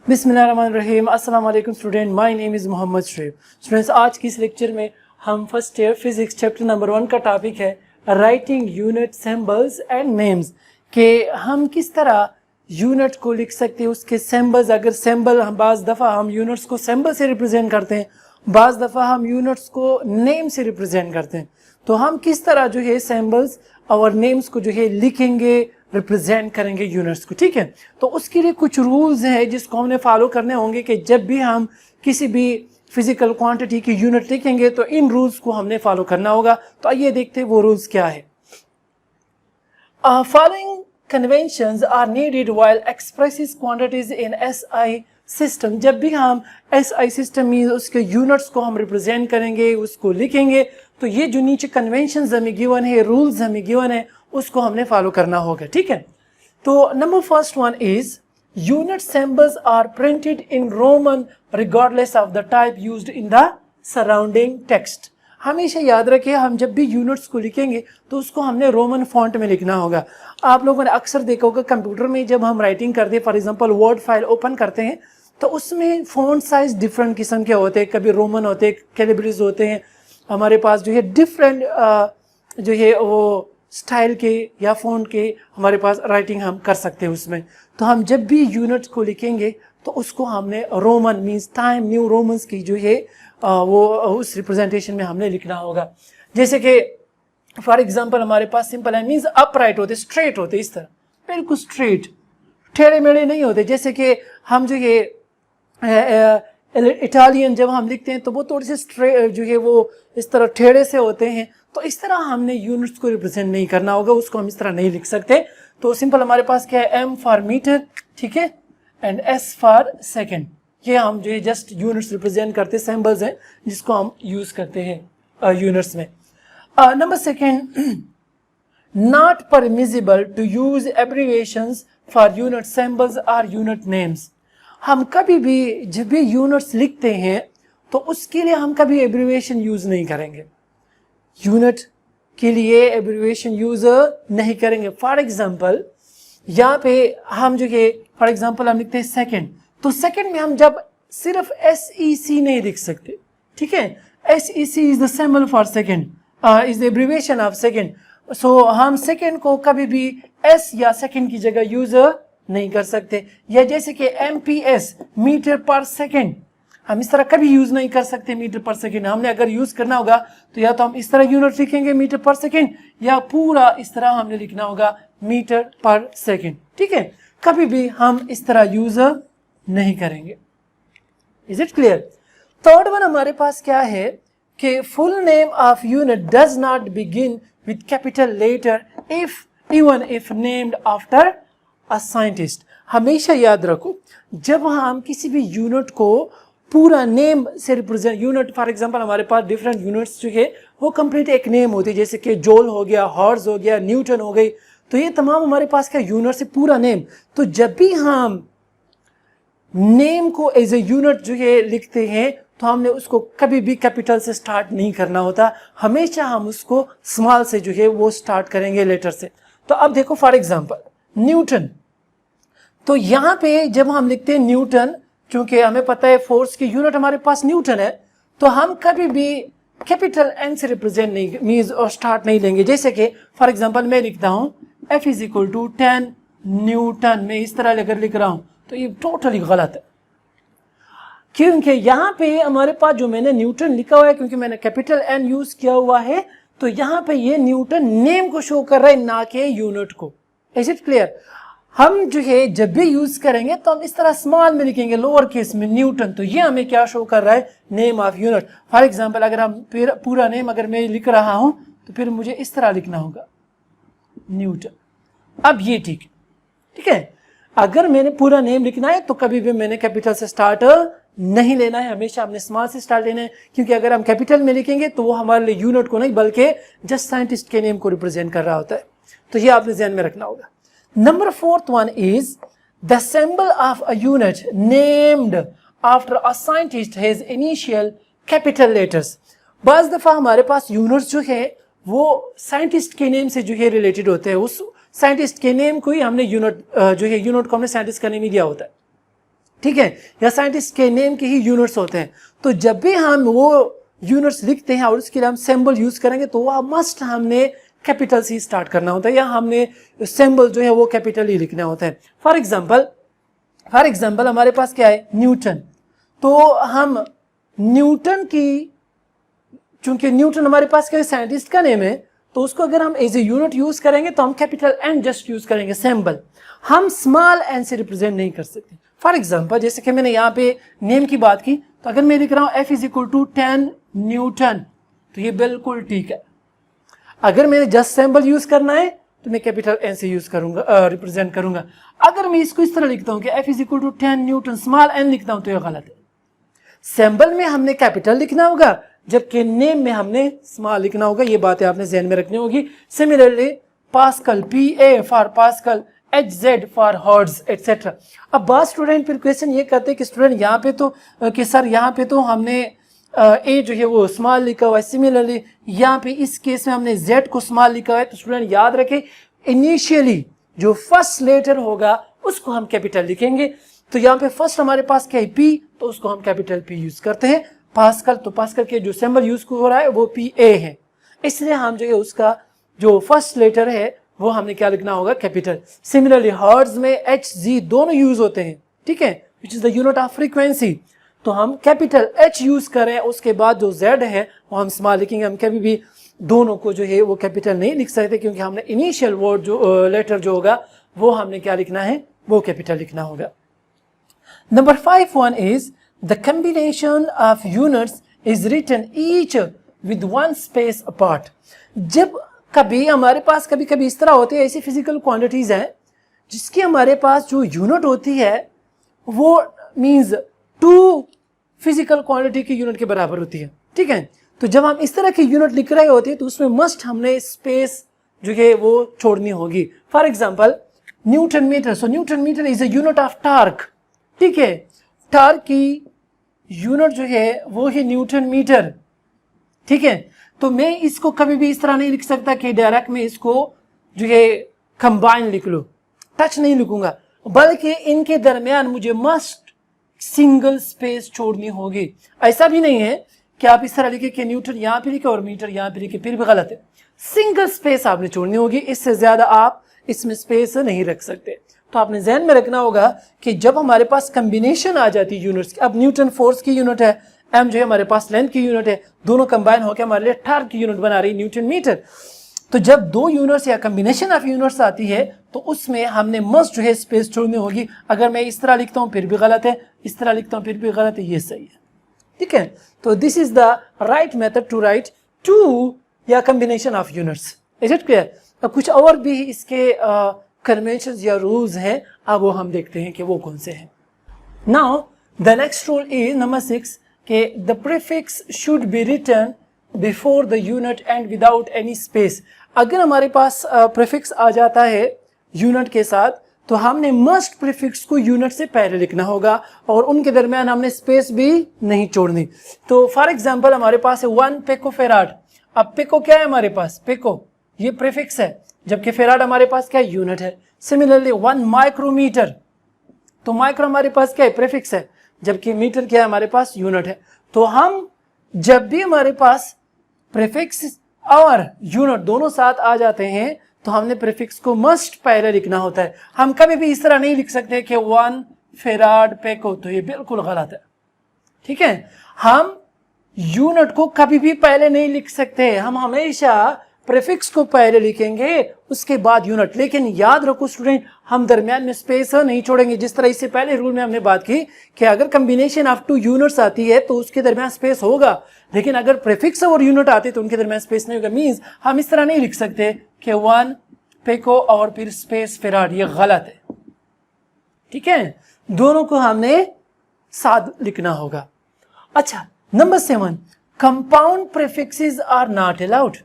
बिस्मिल्लाहिर्रहमानिर्रहीम। अस्सलाम वालेकुम student, my name is Mohammad Shoaib. Students, आज की इस लेक्चर में हम first year physics chapter number 1 का टॉपिक है writing unit symbols and names, के हम किस तरह यूनिट को लिख सकते हैं, उसके सिंबल्स। अगर सिंबल हम बाज़ दफ़ा हम यूनिट्स को सिंबल से रिप्रेजेंट करते हैं, बाज़ दफ़ा हम यूनिट्स को नेम से रिप्रेजेंट करते हैं, तो हम किस तरह जो है सिंबल्स और नेम्स को जो है लिखेंगे, रिप्रेजेंट करेंगे यूनिट्स को। ठीक है, तो उसके लिए कुछ रूल्स हैं जिसको हमने फॉलो करने होंगे कि जब भी हम किसी भी फिजिकल क्वांटिटी की यूनिट लिखेंगे तो इन रूल्स को हमने फॉलो करना होगा। तो आइए देखते हैं वो रूल्स क्या है। Following conventions are needed while expressing quantities in SI system. जब भी हम एसआई सिस्टम में उसके यूनिट्स को हम रिप्रेजेंट करेंगे, उसको लिखेंगे, तो ये जो नीचे कन्वेंशंस हमें गिवन है, रूल्स हमें गिवन है, उसको हमने फॉलो करना होगा। ठीक है, तो number first one is unit symbols are printed in roman regardless of the type used in the surrounding text. हमेशा याद रखिए, हम जब भी यूनिट्स को लिखेंगे तो उसको हमने रोमन फॉन्ट में लिखना होगा। आप लोगों ने अक्सर देखा होगा कंप्यूटर में जब हम राइटिंग करते हैं, for example word file open करते हैं, तो उसमें फॉन्ट साइज डिफरेंट किस्म के होते हैं, कभी रोमन होते हैं, कैलिब्रीज होते हैं, हमारे पास जो है डिफरेंट जो है वो स्टाइल के या फ़ॉन्ट के हमारे पास राइटिंग हम कर सकते हैं उसमें। तो हम जब भी यूनिट को लिखेंगे तो उसको हमने Roman means time new Romans की जो है वो उस रिप्रेजेंटेशन में हमने लिखना होगा। जैसे कि फॉर एग्जांपल हमारे पास सिंपल है मीन्स अपराइट होते, स्ट्रेट होते, इस तरह बिल्कुल स्ट्रेट, टेढ़े मेढ़े नहीं होते। जैसे कि हम जो ये इटालियन जब हम लिखते हैं तो वो थोड़े से स्ट्रेट जो है वो इस तरह टेढ़े से होते हैं, तो इस तरह हमने यूनिट्स को रिप्रेजेंट नहीं करना होगा, उसको हम इस तरह नहीं लिख सकते। तो सिंपल हमारे पास क्या है, एम फॉर मीटर, ठीक है, एंड एस फॉर सेकेंड। ये हम जो है जस्ट यूनिट्स रिप्रेजेंट करते सिंबल्स हैं जिसको हम यूज करते हैं यूनिट्स में। Number second, not permissible to use abbreviations for unit symbols और यूनिट नेम्स। हम कभी भी जब भी यूनिट्स लिखते हैं तो उसके लिए हम कभी एब्रिविएशन यूज नहीं करेंगे, यूनिट के लिए एब्रिविएशन यूज नहीं करेंगे। फॉर एग्जांपल यहाँ पे हम जो है फॉर एग्जांपल हम लिखते हैं सेकंड, तो सेकंड में हम जब सिर्फ SEC नहीं लिख सकते, ठीक है, SEC is the symbol for second, is the abbreviation of second. So हम सेकंड को कभी भी S या सेकंड की जगह यूज नहीं कर सकते। या जैसे कि MPS मीटर पर सेकंड, हम इस तरह कभी यूज नहीं कर सकते मीटर पर सेकंड। हमने अगर यूज करना होगा तो या तो हम इस तरह यूनिट लिखेंगे मीटर पर सेकंड, या पूरा इस तरह हमने लिखना होगा मीटर पर सेकंड। ठीक है, कभी भी हम इस तरह यूज नहीं करेंगे। Is it clear? Third one हमारे पास क्या है कि full name of unit does not begin with capital letter if even if named after a scientist. हमेशा याद रखो, जब हम किसी भी यूनिट को पूरा नेम से रिप्रेजेंट, यूनिट फॉर एग्जांपल हमारे पास डिफरेंट यूनिट्स जो है वो कंप्लीट एक नेम होती है, जैसे कि जोल हो गया, हॉर्स हो गया, न्यूटन हो गई, तो ये तमाम हमारे पास क्या यूनिट से पूरा नेम। तो जब भी हम नेम को एज ए यूनिट जो है लिखते हैं तो हमने उसको कभी भी कैपिटल से स्टार्ट नहीं करना होता, हमेशा हम उसको स्मॉल से जो है वो स्टार्ट करेंगे लेटर से। तो अब देखो फॉर एग्जांपल न्यूटन, तो यहाँ पे जब हम लिखते हैं न्यूटन, क्योंकि हमें पता है फोर्स की यूनिट हमारे पास न्यूटन है, तो हम कभी भी कैपिटल N से रिप्रेजेंट नहीं मीन्स और स्टार्ट नहीं लेंगे। जैसे कि फॉर एग्जांपल मैं लिखता हूँ F is equal to 10 newton, मैं इस तरह लेकर लिख रहा हूँ, तो ये टोटली गलत है, क्योंकि यहाँ पे हमारे पास जो मैंने न्यूटन लिखा हुआ है, क्योंकि मैंने कैपिटल N यूज किया हुआ है, तो यहाँ पे ये न्यूटन नेम को शो कर रहा है, ना कि यूनिट को। Is it clear? हम जो है जब भी यूज करेंगे तो हम इस तरह स्मॉल में लिखेंगे, लोअर केस में न्यूटन, तो ये हमें क्या शो कर रहा है, name of unit. For example अगर हम पूरा नेम अगर मैं लिख रहा हूं तो फिर मुझे इस तरह लिखना होगा न्यूटन। अब ये ठीक है, अगर मैंने पूरा नेम लिखना है तो कभी भी मैंने कैपिटल से स्टार्ट नहीं लेना है, हमेशा हमने स्मॉल से स्टार्ट लेना है, क्योंकि अगर हम कैपिटल में लिखेंगे तो वो हमारे लिए यूनिट को नहीं बल्कि जस्ट साइंटिस्ट के नेम को रिप्रेजेंट कर रहा होता है। तो ये आपने ध्यान में रखना होगा। Number fourth one is the symbol of a unit named after a scientist has initial capital letters। बाज़ दफ़ा हमारे पास यूनिट्स जो है वो साइंटिस्ट के नेम से जो है रिलेटेड होते हैं, उस साइंटिस्ट के नेम को ही हमने यूनिट जो है यूनिट को हमने साइंटिस्ट का नेम ही दिया होता है। ठीक है, या साइंटिस्ट के नेम के ही यूनिट्स होते हैं। तो जब भी हम वो यूनिट्स लिखते हैं और उसके लिए हम सिंबल यूज करेंगे तो वह मस्ट हमने कैपिटल से स्टार्ट करना होता है, या हमने सिंबल जो है वो कैपिटल ही लिखना होता है। फॉर एग्जाम्पल हमारे पास क्या है, न्यूटन। तो हम न्यूटन की, चूंकि न्यूटन हमारे पास क्या साइंटिस्ट का नेम है, तो उसको अगर हम एज ए यूनिट यूज करेंगे तो हम कैपिटल एन जस्ट यूज करेंगे, सिंबल। हम स्मॉल एन से रिप्रेजेंट नहीं कर सकते। फॉर एग्जाम्पल जैसे कि मैंने यहाँ पे नेम की बात की, तो अगर मैं लिख रहा हूँ F = 10 न्यूटन, तो ये बिल्कुल ठीक है। अगर मैंने जस्ट सिंबल यूज करना है तो मैं कैपिटल एन से यूज करूंगा, रिप्रेजेंट करूंगा। अगर मैं इसको इस तरह लिखता हूँ कि F = 10 न्यूटन स्मॉल एन लिखता हूँ तो ये गलत है। सिंबल में हमने कैपिटल लिखना होगा, जबकि नेम में हमने स्मॉल लिखना होगा। ये बातें आपने ध्यान में रखनी होगी। Similarly pascal, PA for pascal, HZ for hertz etcetera. अब बात स्टूडेंट फिर क्वेश्चन ये करते हैं कि स्टूडेंट यहाँ पे तो कि सर यहाँ पे तो हमने A जो है वो स्मॉल लिखा हुआ है, सिमिलरली यहाँ पे इस केस में हमने Z को स्मॉल लिखा हुआ है। तो स्टूडेंट याद रखें, इनिशियली जो फर्स्ट लेटर होगा उसको हम कैपिटल लिखेंगे। तो यहाँ पे फर्स्ट हमारे पास क्या है, P, तो उसको हम कैपिटल P यूज करते हैं। पास्कल, तो पास्कल के जो सिंबल यूज हो रहा है वो PA है, इसलिए हम जो है उसका जो फर्स्ट लेटर है वो हमने क्या लिखना होगा, कैपिटल। सिमिलरली हर्ट्ज में HZ दोनों यूज होते हैं, ठीक है, which is the unit of frequency. तो हम कैपिटल H यूज करें, उसके बाद जो Z है वो हम स्मॉल लिखेंगे। हम कभी भी दोनों को जो है वो कैपिटल नहीं लिख सकते, क्योंकि हमने इनिशियल वर्ड जो लेटर जो होगा वो हमने क्या लिखना है, वो कैपिटल लिखना होगा। Number 5 one is the combination of units is written each with one space apart. जब कभी हमारे पास कभी कभी इस तरह होते हैं, ऐसी फिजिकल क्वांटिटीज हैं जिसकी हमारे पास जो यूनिट होती है वो मींस 2 फिजिकल क्वांटिटी की यूनिट के बराबर होती है, ठीक है। तो जब हम इस तरह की यूनिट लिख रहे होते हैं तो उसमें मस्ट हमने स्पेस जो है वो छोड़नी होगी। For example newton metre, so newton metre is a unit of torque, ठीक है। टार्क की यूनिट जो है वो है न्यूटन मीटर, ठीक है। तो मैं इसको कभी भी इस तरह नहीं लिख सकता कि डायरेक्ट में इसको जो है कंबाइन लिख लो, टच नहीं लिखूंगा, बल्कि इनके दरमियान मुझे मस्ट सिंगल स्पेस छोड़नी होगी। ऐसा भी नहीं है कि आप इस तरह लिखे कि न्यूटन यहाँ पे लिखे और मीटर यहाँ पे लिखे, फिर भी गलत है। सिंगल स्पेस आपने छोड़नी होगी, इससे ज्यादा आप इसमें स्पेस नहीं रख सकते। तो आपने ध्यान में रखना होगा कि जब हमारे पास कॉम्बिनेशन आ जाती है यूनिट्स की, अब न्यूटन फोर्स की यूनिट है, m जो है हमारे पास लेंथ की यूनिट है, दोनों कंबाइन होकर हमारे लिए टार्क की यूनिट बना रही है न्यूटन मीटर। तो जब 2 यूनिट्स या कॉम्बिनेशन ऑफ यूनिट्स आती है तो उसमें हमने मस्ट जो है स्पेस छोड़नी होगी। अगर मैं इस तरह लिखता हूँ फिर भी गलत है, इस तरह लिखता हूँ फिर भी गलत है, ये सही है, ठीक है। तो this is the right method to write 2 या combination of units. Is it clear? अब कुछ और भी इसके कन्वेंशंस या रूल्स हैं, अब वो हम देखते हैं कि वो कौन से हैं। Now the next rule is number 6 कि the prefix should be written before the unit and without any space. अगर हमारे पास प्रीफिक्स आ जाता है यूनिट के साथ तो हमने मस्ट प्रीफिक्स को यूनिट से पहले लिखना होगा और उनके दरमियान हमने स्पेस भी नहीं छोड़नी। तो फॉर एग्जांपल हमारे पास है 1 पिकोफेराड। अब पिको क्या है हमारे पास, पिको ये प्रीफिक्स है, जबकि फेराड हमारे पास क्या यूनिट है। सिमिलरली 1 माइक्रोमीटर, तो माइक्रो हमारे पास क्या है, प्रीफिक्स है, जबकि मीटर क्या है हमारे पास यूनिट है। तो हम जब भी हमारे पास प्रीफिक्स और यूनिट दोनों साथ आ जाते हैं तो हमने प्रीफिक्स को मस्ट पहले लिखना होता है। हम कभी भी इस तरह नहीं लिख सकते कि 1 फेराड पेको, तो ये बिल्कुल गलत है, ठीक है। हम यूनिट को कभी भी पहले नहीं लिख सकते, हम हमेशा प्रीफिक्स को पहले लिखेंगे उसके बाद यूनिट। लेकिन याद रखो स्टूडेंट, हम दरमियान में स्पेस नहीं छोड़ेंगे। जिस तरह इससे पहले रूल में हमने बात की कि अगर कॉम्बिनेशन ऑफ 2 यूनिट्स आती है तो उसके दरमियान स्पेस होगा, लेकिन अगर प्रीफिक्स और यूनिट आते तो उनके दरमियान स्पेस नहीं होगा। मींस हम इस तरह नहीं लिख सकते कि 1 पेको और फिर स्पेस फेराड, ये गलत है, ठीक है। दोनों को हमने साथ लिखना होगा। अच्छा, number 7, compound prefixes are not allowed.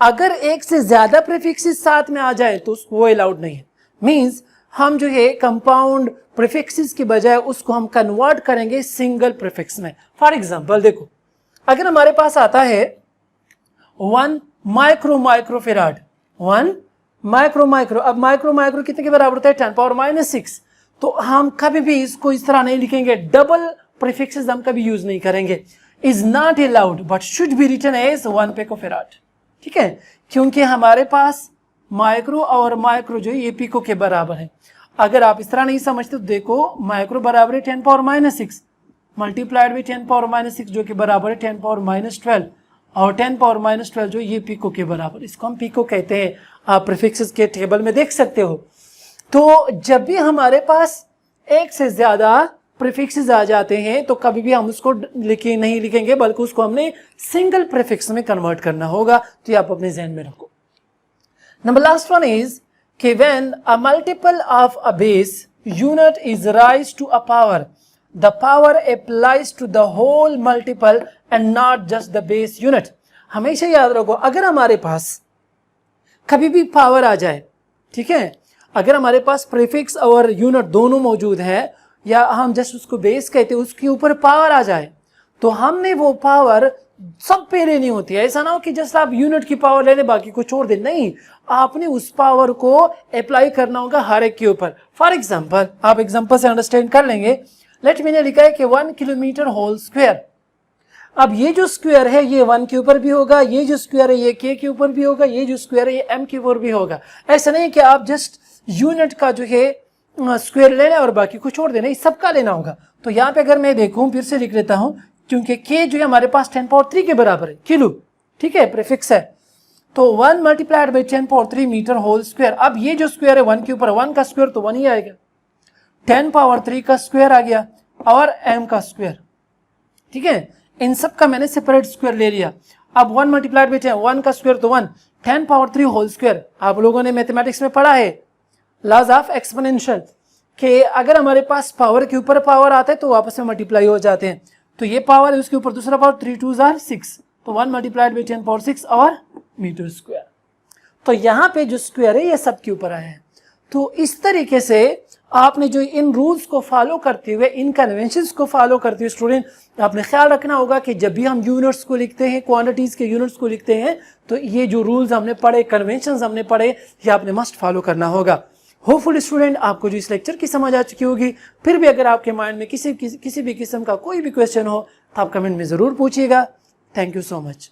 अगर एक से ज्यादा प्रीफिक्सेस साथ में आ जाए तो वो अलाउड नहीं है। मींस हम जो है कंपाउंड प्रीफिक्सेस की बजाय उसको हम कन्वर्ट करेंगे सिंगल प्रीफिक्स में। फॉर एग्जांपल देखो, अगर हमारे पास आता है 1 माइक्रोफेराड, 1 माइक्रो, अब माइक्रो कितने के बराबर होता है, 10⁻⁻⁶। तो हम कभी भी इसको इस तरह नहीं लिखेंगे, डबल प्रीफिक्सेस हम कभी यूज नहीं करेंगे। Is not allowed but should be written as 1 picofarad, ठीक है, क्योंकि हमारे पास माइक्रो और माइक्रो जो ये पिको के बराबर है। अगर आप इस तरह नहीं समझते तो देखो, माइक्रो बराबर है 10⁻⁻6 मल्टीप्लाइड बाई 10⁻⁻6 जो कि बराबर है 10⁻⁻12 और 10⁻⁻12 जो ये पिको के बराबर, इसको हम पिको कहते हैं। आप प्रीफिक्सेस के टेबल में देख सकते हो। तो जब भी हमारे पास एक से ज्यादा प्रीफिक्सेस आ जाते हैं तो कभी भी हम उसको नहीं लिखेंगे, बल्कि उसको हमने सिंगल प्रीफिक्स में कन्वर्ट करना होगा। तो ये आप अपने जहन में रखो। नंबर लास्ट वन इज कि when a multiple of a base unit is raise to a power, the power applies to the whole multiple and not just the base unit. हमेशा याद रखो, अगर हमारे पास कभी भी पावर आ जाए, ठीक है, अगर हमारे पास प्रीफिक्स और यूनिट दोनों मौजूद है, या हम जस्ट उसको बेस कहते हैं, उसके ऊपर पावर आ जाए, तो हमने वो पावर सब पे लेनी होती है। ऐसा ना हो कि जस्ट आप यूनिट की पावर ले ले बाकी को छोड़ दे, नहीं, आपने उस पावर को अप्लाई करना होगा हर एक के ऊपर। फॉर एग्जाम्पल, आप एग्जाम्पल से अंडरस्टैंड कर लेंगे। लेट मैंने लिखा है कि 1 किलोमीटर होल स्क्वायर। अब ये जो स्क्वायर है ये 1 के ऊपर भी होगा, ये जो स्क्वायर है ये के ऊपर भी होगा, ये जो स्क्वायर है ये m के ऊपर भी होगा। ऐसा नहीं कि आप जस्ट यूनिट का जो है स्क्वायर ले लें और बाकी को छोड़ देना, सबका लेना होगा। तो यहाँ पे अगर मैं देखूं, फिर से लिख लेता हूं, क्योंकि k जो है हमारे पास 10⁻³ के बराबर है, किलो, ठीक है, प्रीफिक्स है। तो 1 multiplied by 10⁻³ metre whole square. अब ये जो स्क्वायर है 1 के ऊपर, 1 का स्क्वायर तो 1 ही आएगा, 10⁻³ का स्क्वायर आ गया और m का स्क्वायर, ठीक है, इन सब का मैंने सेपरेट स्क्वायर ले लिया। अब 1 मल्टीप्लाइड बाई 10, 1 का स्क्वायर तो 1, 10⁻³ होल स्क्वायर। आप लोगों ने मैथमेटिक्स में पढ़ा है लॉज ऑफ एक्सपोनेंशियल, कि अगर हमारे पास पावर के ऊपर पावर आता है तो आपस में मल्टीप्लाई हो जाते हैं। तो ये पावर है, उसके ऊपर दूसरा पावर, 3 2 = 6, तो 1 मल्टीप्लाइड बाई 10⁻6 और मीटर स्क्वायर। तो यहाँ पे जो स्क्वायर है ये सब के ऊपर आया है। तो इस तरीके से आपने जो इन रूल्स को फॉलो करते हुए, इन कन्वेंशंस को फॉलो करते हुए स्टूडेंट, आपने ख्याल रखना होगा कि जब भी हम यूनिट्स को लिखते हैं, क्वांटिटीज के यूनिट्स को लिखते हैं, तो ये जो रूल्स हमने पढ़े, कन्वेंशंस हमने पढ़े, ये आपने मस्ट फॉलो करना होगा। होपफुल स्टूडेंट, आपको जो इस लेक्चर की समझ आ चुकी होगी। फिर भी अगर आपके माइंड में किसी भी किस्म का कोई भी क्वेश्चन हो तो आप कमेंट में ज़रूर पूछिएगा। Thank you so much.